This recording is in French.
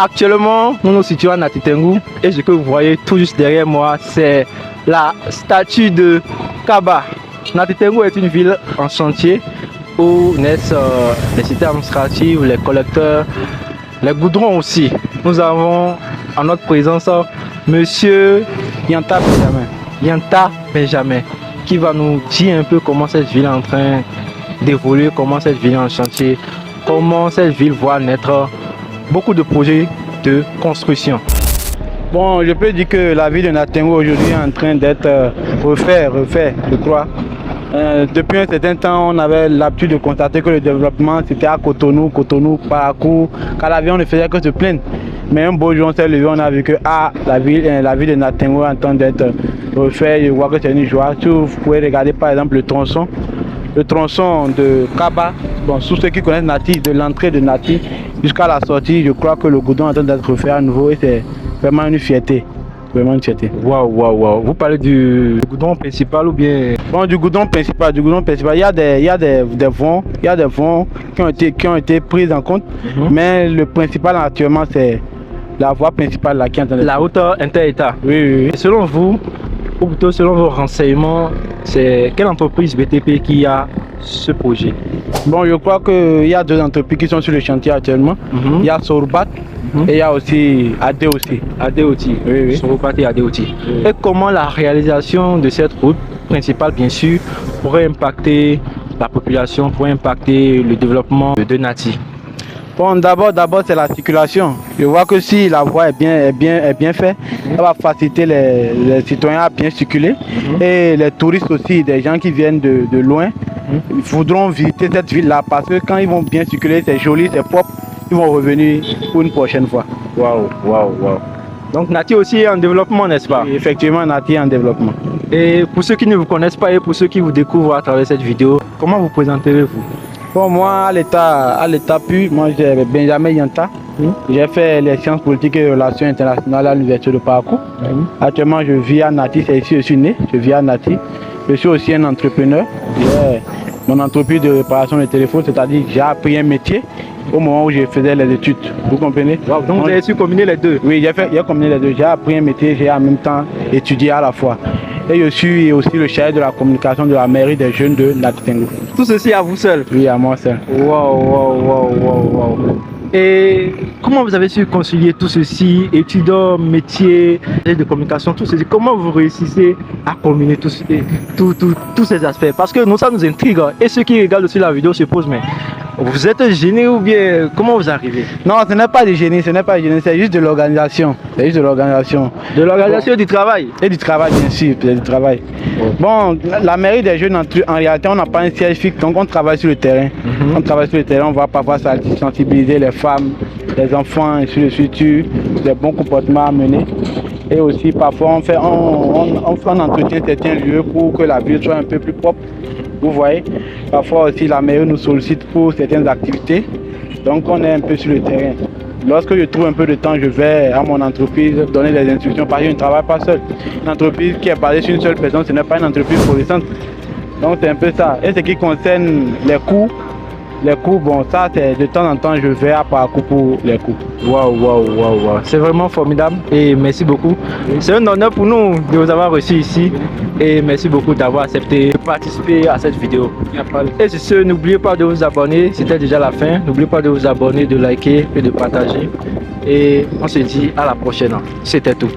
Actuellement, nous nous situons à Nati Tengou et ce que vous voyez tout juste derrière moi, c'est la statue de Kaba. Nati Tengou est une ville en chantier où naissent les cités administratives, les collecteurs, les goudrons aussi. Nous avons en notre présence Monsieur Yanta Benjamin, qui va nous dire un peu comment cette ville est en train d'évoluer, comment cette ville est en chantier, comment cette ville voit naître beaucoup de projets de construction. Bon, je peux dire que la ville de Nati Tengou aujourd'hui est en train d'être refait, je crois. Depuis un certain temps, on avait l'habitude de constater que le développement c'était à Cotonou, Parakou, Calavion, on ne faisait que se plaindre. Mais un beau jour, on s'est levé, on a vu que la ville de Nati Tengou est en train d'être refaite. Je vois que c'est une joie. Si vous pouvez regarder par exemple le tronçon de Kaba, bon, tous ceux qui connaissent Nati, de l'entrée de Nati jusqu'à la sortie, je crois que le goudron est en train d'être refait à nouveau et c'est vraiment une fierté. Vraiment une fierté. Waouh. Vous parlez du goudron principal ou bien? Bon, du goudron principal. Il y a des vents qui ont été pris en compte. Mais le principal actuellement, c'est la voie principale là, qui est en train de... La route inter-État. Oui. Et selon vous, ou plutôt selon vos renseignements, c'est quelle entreprise BTP qui a ce projet? Bon, je crois qu'il y a deux entreprises qui sont sur le chantier actuellement. Il y a Sourbat et il y a aussi Adeoti. Oui. Sourbat et Adeoti. Et comment la réalisation de cette route principale, bien sûr, pourrait impacter la population, pourrait impacter le développement de Nati? Bon, d'abord c'est la circulation. Je vois que si la voie est bien faite, ça va faciliter les citoyens à bien circuler. Et les touristes aussi, des gens qui viennent de loin, ils voudront visiter cette ville-là parce que quand ils vont bien circuler, c'est joli, c'est propre, ils vont revenir pour une prochaine fois. Waouh. Donc Nati aussi est en développement, n'est-ce pas? Et effectivement, Nati est en développement. Et pour ceux qui ne vous connaissent pas et pour ceux qui vous découvrent à travers cette vidéo, comment vous présenterez-vous? Bon, moi, à l'état pur, moi, j'ai Benjamin Yanta. J'ai fait les sciences politiques et relations internationales à l'université de Parakou. Actuellement, je vis à Nati, c'est ici que je suis né, je vis à Nati. Je suis aussi un entrepreneur. J'ai mon entreprise de réparation de téléphones, c'est-à-dire que j'ai appris un métier au moment où je faisais les études. Vous comprenez? Donc vous avez su combiner les deux? Oui, j'ai combiné les deux. J'ai appris un métier, j'ai en même temps étudié à la fois. Et je suis aussi le chargé de la communication de la mairie des jeunes de Nati Tengou. Tout ceci à vous seul? Oui, à moi seul. Waouh. Et comment vous avez su concilier tout ceci, études, métier, de communication, tout ceci? Comment vous réussissez à combiner tous ces aspects? Parce que nous, ça nous intrigue. Et ceux qui regardent aussi la vidéo se posent, mais vous êtes gêné ou bien comment vous arrivez? Non, ce n'est pas du génie, c'est juste de l'organisation. De l'organisation du travail? Et du travail, bien sûr, du travail. Bon, la mairie des jeunes, en réalité, on n'a pas un siège fixe, donc on travaille sur le terrain. On travaille sur le terrain, on va parfois sensibiliser les femmes, les enfants, et sur le futur, des bons comportements à mener. Et aussi, parfois, on entretient certains lieux pour que la ville soit un peu plus propre. Vous voyez, parfois aussi la mairie nous sollicite pour certaines activités, donc on est un peu sur le terrain. Lorsque je trouve un peu de temps, je vais à mon entreprise donner des instructions parce que je ne travaille pas seul. Une entreprise qui est basée sur une seule personne, ce n'est pas une entreprise florissante. Donc c'est un peu ça. Et ce qui concerne les coûts, bon ça c'est de temps en temps je vais à Parakou pour les coûts. Waouh. C'est vraiment formidable et merci beaucoup. C'est un honneur pour nous de vous avoir reçu ici et merci beaucoup d'avoir accepté de participer à cette vidéo. Et sur ce, n'oubliez pas de vous abonner, c'était déjà la fin. N'oubliez pas de vous abonner, de liker et de partager. Et on se dit à la prochaine. C'était tout.